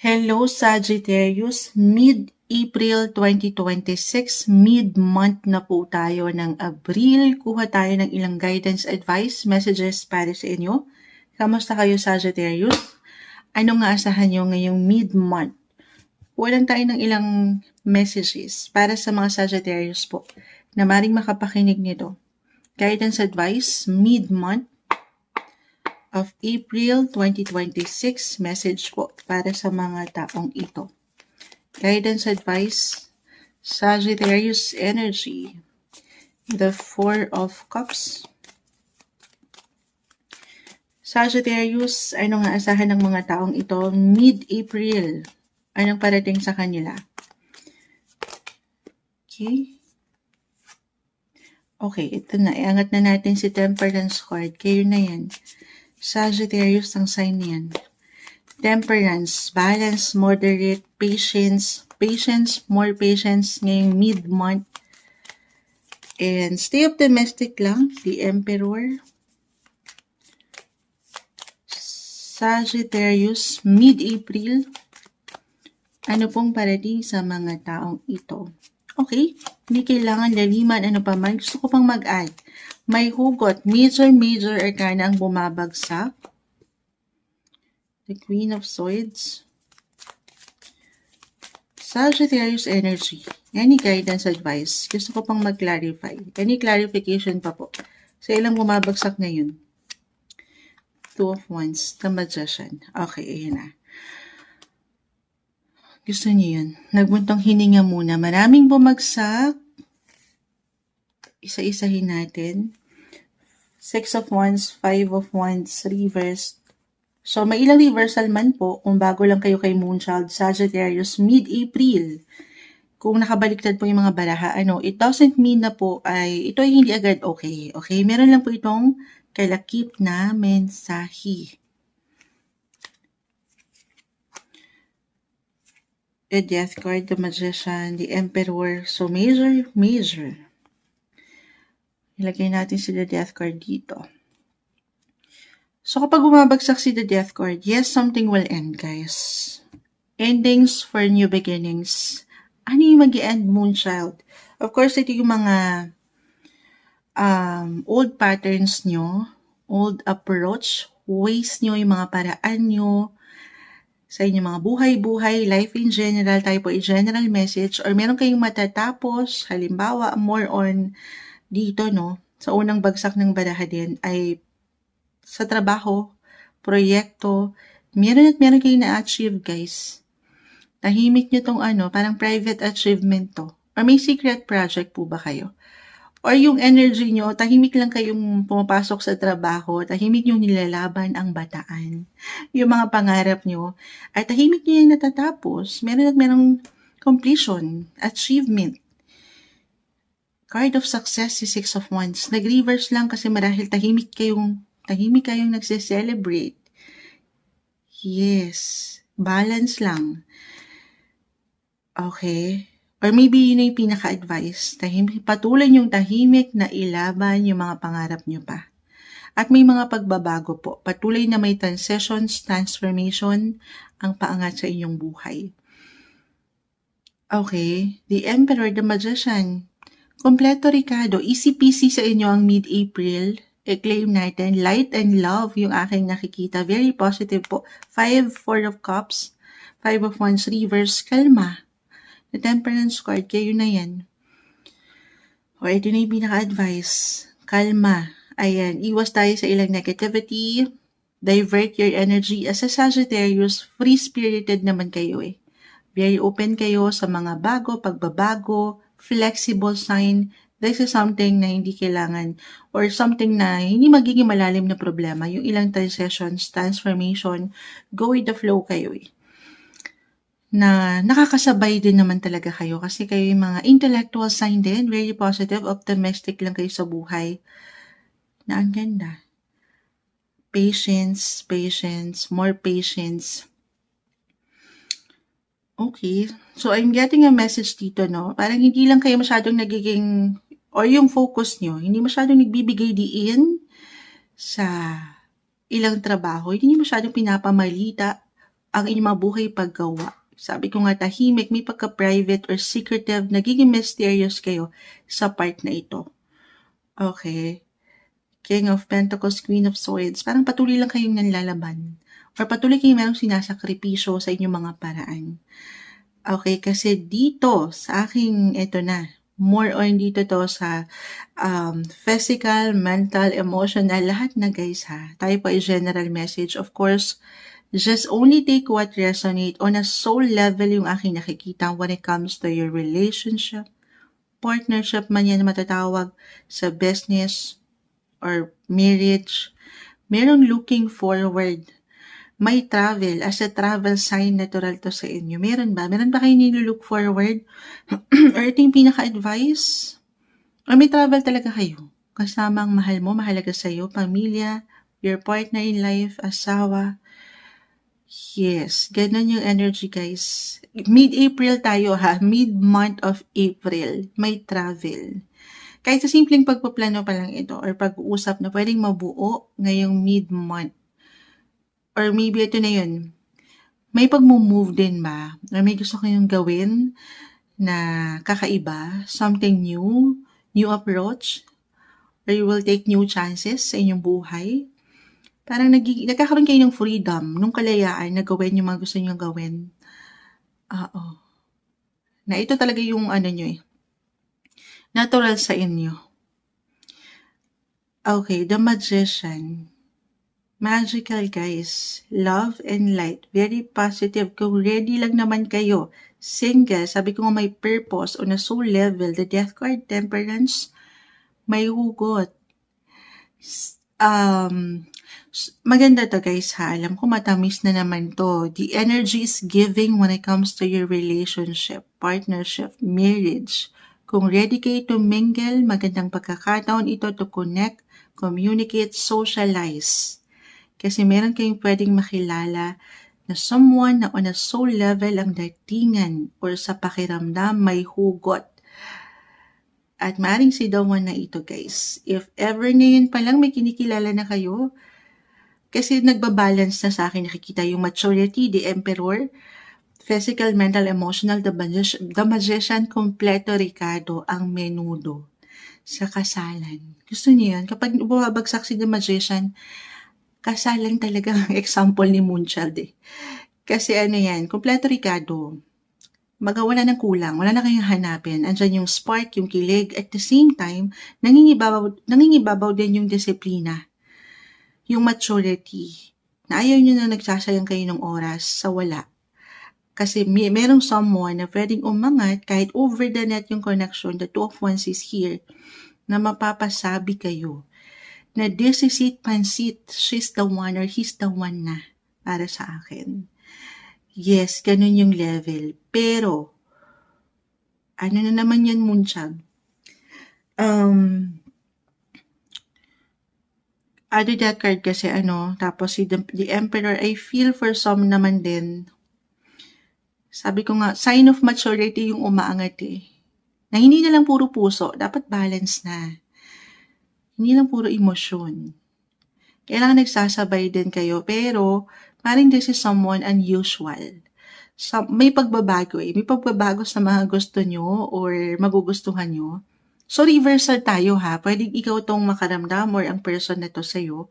Hello Sagittarius, mid-April 2026, mid-month na po tayo ng Abril. Kuha tayo ng ilang guidance, advice, messages para sa inyo. Kamusta kayo Sagittarius? Ano nga asahan nyo ngayong mid-month? Kuha lang tayo ng ilang messages para sa mga Sagittarius po na maring makapakinig nito. Guidance, advice, mid-month of April 2026, message po para sa mga taong ito. Guidance, advice, Sagittarius energy, the Four of Cups. Sagittarius, ano nga asahan ng mga taong ito mid-April? Anong parating sa kanila? Okay, ito na. Iangat na natin si Temperance card. Kayo na yan. Sagittarius ang sign niyan. Temperance, balance, moderate, patience, more patience ngayong mid-month. And stay optimistic lang, the Emperor. Sagittarius, mid-April. Ano pong parating sa mga taong ito? Okay, hindi kailangan laliman, ano pa man. Gusto ko pang mag-add. May hugot, major arcana ang bumabagsak. The Queen of Swords. Sagittarius energy. Any guidance, advice? Gusto ko pang mag-clarify. Any clarification pa po? Sa ilang bumabagsak ngayon? Two of Wands, the Magician. Okay, ayan na. Gusto niyo yun? Nagbuntong hininga muna. Maraming bumagsak. Isa-isahin natin. Six of Wands, Five of Wands, reversed. So, may ilang reversal man po kung bago lang kayo kay Moonchild, Sagittarius, mid-April. Kung nakabaliktad po yung mga baraha, it doesn't mean na po ay ito ay hindi agad okay. Okay, meron lang po itong kalakip na mensahe. The Death card, the Magician, the Emperor. So, major. Ilagay natin si the Death card dito. So, kapag bumabagsak si the Death card, yes, something will end, guys. Endings for new beginnings. Ano yung mag-i-end, Moonchild? Of course, ito yung mga old patterns nyo, old approach, ways nyo, yung mga paraan nyo, sa inyong mga buhay-buhay, life in general, tayo po i-general message, or meron kayong matatapos, halimbawa, more on dito, sa unang bagsak ng baraha din, ay sa trabaho, proyekto, meron kayong na-achieve, guys. Tahimik nyo tong parang private achievement to. Or may secret project po ba kayo? Or yung energy nyo, tahimik lang kayong pumapasok sa trabaho, tahimik nyo nilalaban ang bataan. Yung mga pangarap nyo, ay tahimik nyo yung natatapos. Merong completion, achievement. Card of success, si Six of Wands. Nag-reverse lang kasi marahil tahimik kayong nagse-celebrate. Yes. Balance lang. Okay. Or maybe yun yung pinaka-advice. Patuloy yung tahimik na ilaban yung mga pangarap nyo pa. At may mga pagbabago po. Patuloy na may transitions, transformation ang paangat sa inyong buhay. Okay. The Emperor, the Magician. Kompleto, Ricardo. Easy-peasy sa inyo ang mid-April. I-claim natin. Light and love yung aking nakikita. Very positive po. Four of Cups. Five of Wands, reverse. Kalma. The Temperance card, kayo na yan. O, ito na yung pinaka-advice. Kalma. Ayan, iwas tayo sa ilang negativity. Divert your energy. As a Sagittarius, free-spirited naman kayo eh. Very open kayo sa mga pagbabago, flexible sign. This is something na hindi kailangan or something na hindi magiging malalim na problema. Yung ilang transitions, transformation, go with the flow kayo eh. Na nakakasabay din naman talaga kayo kasi kayo yung mga intellectual sign din, very positive, optimistic lang kayo sa buhay. Na ang ganda. Patience, more patience. Okay. So, I'm getting a message dito, Parang hindi lang kayo masyadong nagiging, or yung focus nyo, hindi masyadong nagbibigay diin sa ilang trabaho. Hindi nyo masyadong pinapamalita ang inyong mga buhay paggawa. Sabi ko nga, tahimik, may pagka-private or secretive, nagiging mysterious kayo sa part na ito. Okay. King of Pentacles, Queen of Swords, parang patuloy lang kayong nanlalaban. Or patuloy kayong merong sinasakripisyo sa inyong mga paraan. Okay, kasi dito sa aking, ito na, more on dito to sa physical, mental, emotional, lahat na guys ha. Tayo po ay general message. Of course, just only take what resonate on a soul level yung aking nakikita when it comes to your relationship, partnership man yan matatawag, sa business or marriage. Merong looking forward. May travel. As a travel sign, natural to sa inyo. Meron ba? Meron ba kayo nilook forward? Or ito yung pinaka-advice? Or may travel talaga kayo? Kasama ang mahal mo, mahalaga sa'yo, pamilya, your partner in life, asawa. Yes, ganun yung energy guys. Mid-April tayo ha, mid-month of April, may travel. Kahit sa simpleng pagpaplano pa lang ito or pag-uusap na pwedeng mabuo ngayong mid-month. Or maybe ito na yun, may pag-move din ba? Or may gusto kayong gawin na kakaiba, something new approach, or you will take new chances sa inyong buhay. Parang nagkakaroon kayo ng freedom, nung kalayaan na gawin yung mga gusto nyo gawin. Oo. Na ito talaga yung nyo natural sa inyo. Okay, the Magician. Magical guys. Love and light. Very positive. Kung ready lang naman kayo. Single. Sabi ko nga may purpose on a soul level. The Death card, Temperance. May hugot. Maganda to guys ha. Alam ko matamis na naman to. The energy is giving when it comes to your relationship, partnership, marriage. Kung ready kayo to mingle, magandang pagkakataon ito to connect, communicate, socialize. Kasi meron kayong pwedeng makilala na someone na on a soul level ang datingan or sa pakiramdam may hugot. At maaaring si the one na ito guys. If ever ngayon pa lang may kinikilala na kayo, kasi nagbabalance na sa akin nakikita yung maturity, the Emperor, physical, mental, emotional, the magician, kompleto, Ricardo, ang menudo sa kasalan. Gusto niyo yan? Kapag bumabagsak si the magician, kasalan talaga ang example ni Moonchild eh. Kasi yan, kompleto Ricardo. Wala ng kulang, wala na kayong hanapin. Andyan yung spark, yung kilig, at the same time, nangingibabaw din yung disiplina. Yung maturity. Na ayaw nyo na nagsasayang kayo ng oras sa wala. Kasi merong someone na pwedeng umangat kahit over the net yung connection, the two of wands is here, na mapapasabi kayo na this is it, pansit, she's the one or he's the one na para sa akin. Yes, ganun yung level. Pero, ano na naman yan, Moonchild? Other that card kasi tapos si the Emperor, I feel for some naman din. Sabi ko nga, sign of maturity yung umaangat eh. Na hindi na lang puro puso, dapat balance na. Hindi lang puro emosyon. Kailangan nagsasabay din kayo, pero parang this is someone unusual. May pagbabago eh. May pagbabago sa mga gusto nyo or magugustuhan nyo. So, reversal tayo ha. Pwedeng ikaw tong makaramdam or ang person na to sa'yo.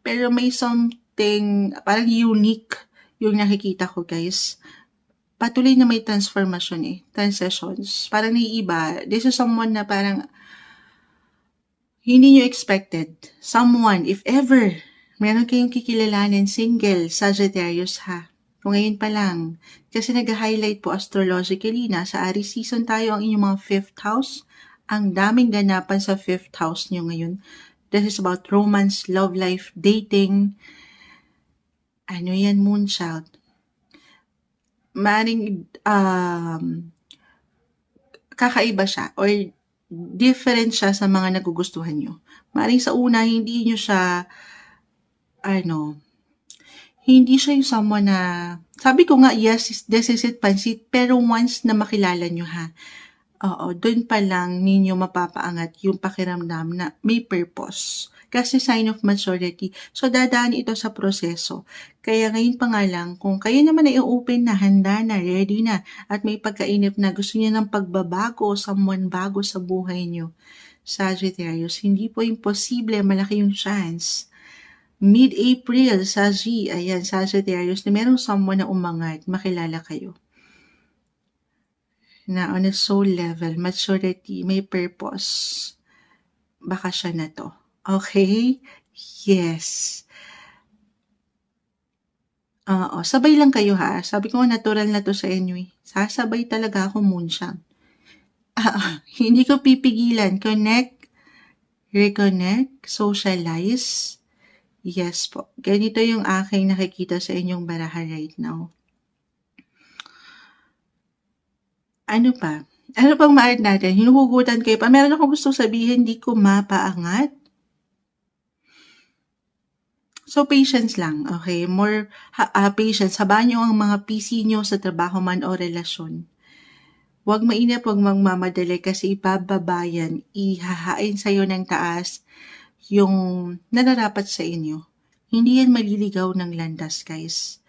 Pero may something parang unique yung nakikita ko guys. Patuloy na may transformation eh. Transitions. Parang naiiba. This is someone na parang hindi nyo expected. Someone, if ever, meron kayong kikilalanin, single, Sagittarius ha. Kung ngayon pa lang. Kasi nag-highlight po astrologically na sa Aries season tayo ang inyong mga 5th house. Ang daming ganapan sa 5th house nyo ngayon. This is about romance, love life, dating. Ano yan, Moonchild? Maring kakaiba siya or different siya sa mga nagugustuhan nyo. Maring sa una, hindi nyo siya, hindi siya yung someone na, sabi ko nga, yes, this is it, pansit, pero once na makilala nyo ha, doon pa lang ninyo mapapaangat yung pakiramdam na may purpose. kasi sign of maturity. So, dadaan ito sa proseso. Kaya ngayon pa nga lang, kung kayo naman ay open na, handa na, ready na, at may pagkainip na gusto niya ng pagbabago, someone bago sa buhay niyo, Sagittarius, hindi po imposible, malaki yung chance. Mid-April, ayan, Sagittarius, na merong someone na umangat, makilala kayo. Na on a soul level, maturity, may purpose. Baka siya na to. Okay? Yes. Oo, sabay lang kayo ha. Sabi ko natural na to sa inyo eh. Sasabay talaga ako moonshine. Hindi ko pipigilan. Connect, reconnect, socialize. Yes po. Ganito yung aking nakikita sa inyong baraha right now. Ano pa? Ano pang ma-add natin? Hinuhugutan kayo pa. Meron akong gusto sabihin, di ko mapaangat. So, patience lang, okay? More patience. Habaan nyo ang mga PC nyo sa trabaho man o relasyon. Huwag mainip, huwag magmamadali kasi ipababayan, ihahain sa'yo ng taas yung nararapat sa inyo. Hindi yan maliligaw ng landas, guys.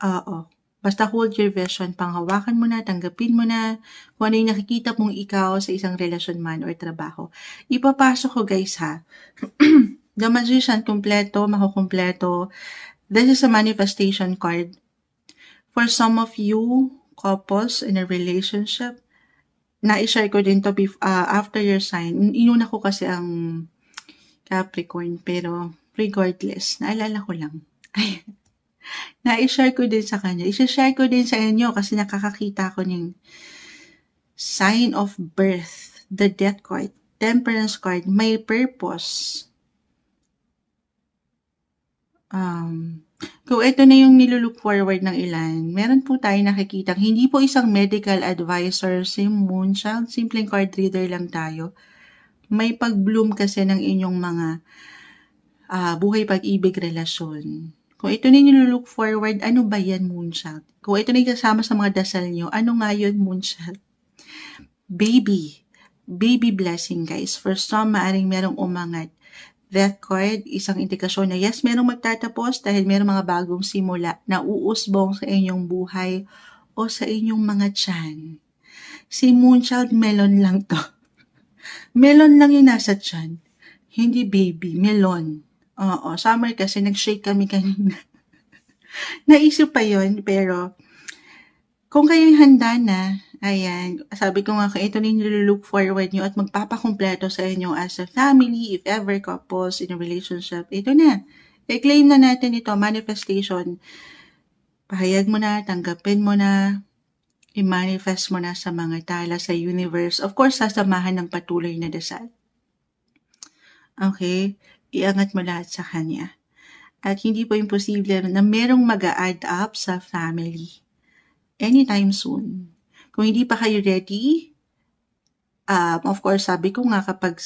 Oo. Basta hold your vision, panghawakan mo na, tanggapin mo na kung ano yung nakikita mong ikaw sa isang relasyon man or trabaho. Ipapasok ko, guys, ha? The Magician, kompleto, makukumpleto. This is a manifestation card. For some of you, couples in a relationship, na-share ko din to after your sign. Inuna ko kasi ang Capricorn, pero regardless, naalala ko lang. Na-share ko din sa kanya. I-share ko din sa inyo kasi nakakakita ko ng sign of birth, the death card, temperance card, may purpose. Kung ito na yung nilulook forward ng ilan, meron po tayo nakikita, hindi po isang medical advisor, si Moonchild, simpleng card reader lang tayo. May pag-bloom kasi ng inyong mga buhay, pag-ibig, relasyon. Kung ito na yung nilulook forward, ano ba yan, Moonchild? Kung ito na yung kasama sa mga dasal nyo, ano nga yun, Moonchild? Baby blessing, guys. For some, maaring merong umangat. That card, isang indikasyon na yes, merong magtatapos dahil merong mga bagong simula na uusbong sa inyong buhay o sa inyong mga tiyan. Si Moonchild, melon lang to. Melon lang yung nasa tiyan. Hindi baby, melon. Oo, summer kasi nag-shake kami kanina. Naisip pa yun, pero kung kayo'y handa na, ayan, sabi ko nga kung ito na yung nilulook forward nyo at magpapakumpleto sa inyo as a family, if ever couples in a relationship, ito na. I-claim na natin ito, manifestation. Pahayag mo na, tanggapin mo na, i-manifest mo na sa mga tala, sa universe. Of course, sasamahan ng patuloy na dasal. Okay? Iangat mo lahat sa Kanya. At hindi po imposible na merong mag-a-add up sa family anytime soon. Kung hindi pa kayo ready, of course, sabi ko nga kapag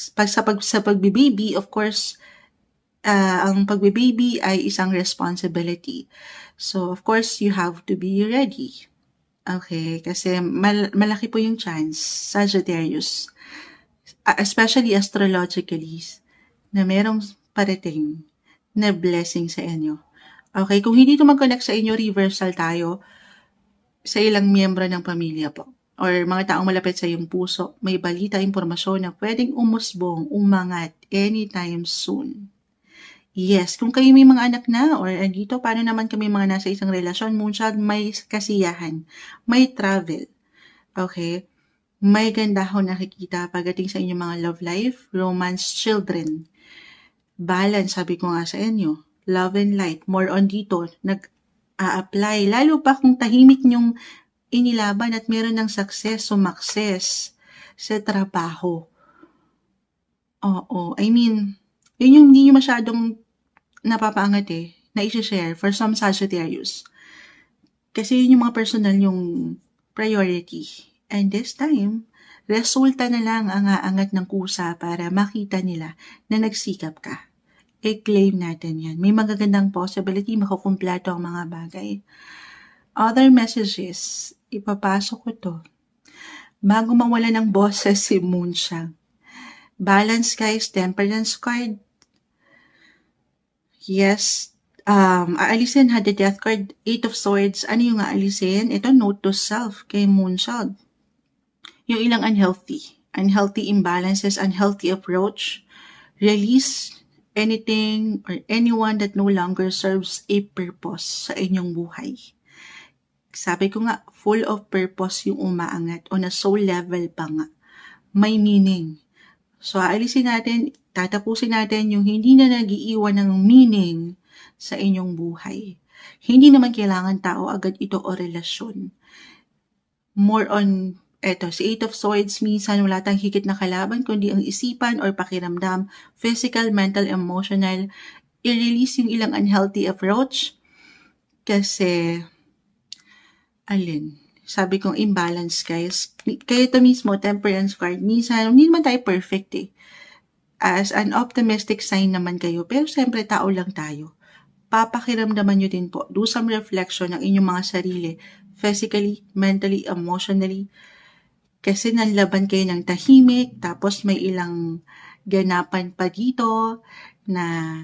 sa pagbibaby, of course, ang pagbibaby ay isang responsibility. So, of course, you have to be ready. Okay? Kasi malaki po yung chance, Sagittarius, especially astrologically, na merong parating na blessing sa inyo. Okay? Kung hindi ito mag-connect sa inyo, reversal tayo sa ilang miyembro ng pamilya po or mga taong malapit sa iyong puso, may balita, impormasyon na pwedeng umusbong, umangat anytime soon. Yes, kung kayo may mga anak na or andito, paano naman kami mga nasa isang relasyon, Moonchild, may kasiyahan, may travel. Okay? May ganda ho nakikita pagdating sa inyong mga love life, romance, children. Balance, sabi ko nga sa inyo. Love and light, more on dito, nag-a-apply. Lalo pa kung tahimik nyong inilaban at meron ng sumakses sa trabaho. Oo, I mean, yun yung hindi nyo masyadong napapaangat na i-share for some Sagittarius. Kasi yun yung mga personal yung priority. And this time, resulta na lang ang aangat ng kusa para makita nila na nagsikap ka. I-claim natin yan. May magagandang possibility, makukumpleto ang mga bagay. Other messages, ipapasok ko to. Bago mawala ng boses si Moonshine. Balance, guys, temperance card. Yes, aalisin ha, the Death card, 8 of Swords. Ano yung aalisin? Ito, note to self kay Moonchild. Yung ilang unhealthy imbalances, unhealthy approach. Release anything or anyone that no longer serves a purpose sa inyong buhay. Sabi ko nga, full of purpose yung umaangat. On a soul level pa nga. May meaning. So, aalisin natin, tatapusin natin yung hindi na nag-iiwan ng meaning sa inyong buhay. Hindi naman kailangan tao agad ito o relasyon. More on, si 8 of Swords, minsan wala tayong higit na kalaban, kundi ang isipan or pakiramdam, physical, mental, emotional. I-release yung ilang unhealthy approach kasi, sabi kong imbalance, guys. Kaya ito mismo, Temperance card, minsan, hindi naman tayo perfect eh. As an optimistic sign naman kayo, pero siyempre tao lang tayo. Papakiramdaman nyo din po, do some reflection ng inyong mga sarili, physically, mentally, emotionally, kasi nanlaban kayo ng tahimik, tapos may ilang ganapan pa dito na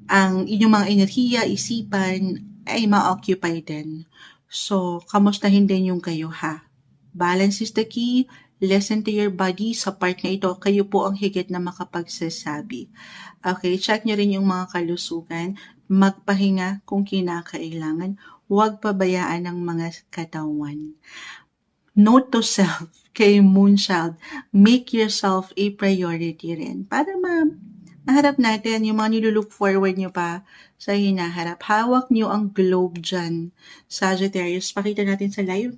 ang inyong mga enerhiya, isipan ay ma-occupy din. So, kamustahin din yung kayo ha. Balance is the key. Listen to your body. Sa part na ito, kayo po ang higit na makapagsasabi. Okay, check nyo rin yung mga kalusugan. Magpahinga kung kinakailangan. Huwag pabayaan ang mga katawan. Note to self kay Moonchild, make yourself a priority rin para maharap natin yung mga nilulook forward nyo pa sa hinaharap. Hawak nyo ang globe dyan, Sagittarius. Pakita natin sa live.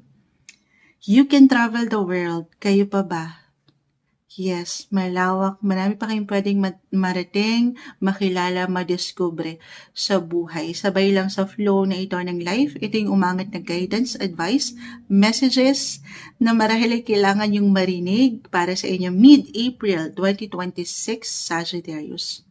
You can travel the world. Kayo pa ba? Yes, malawak. Marami pa kayong pwedeng marating, makilala, madiskubre sa buhay. Sabay lang sa flow na ito ng life. Ito yung umangat na guidance, advice, messages na marahil ay kailangan yung marinig para sa inyo mid-April 2026, Sagittarius.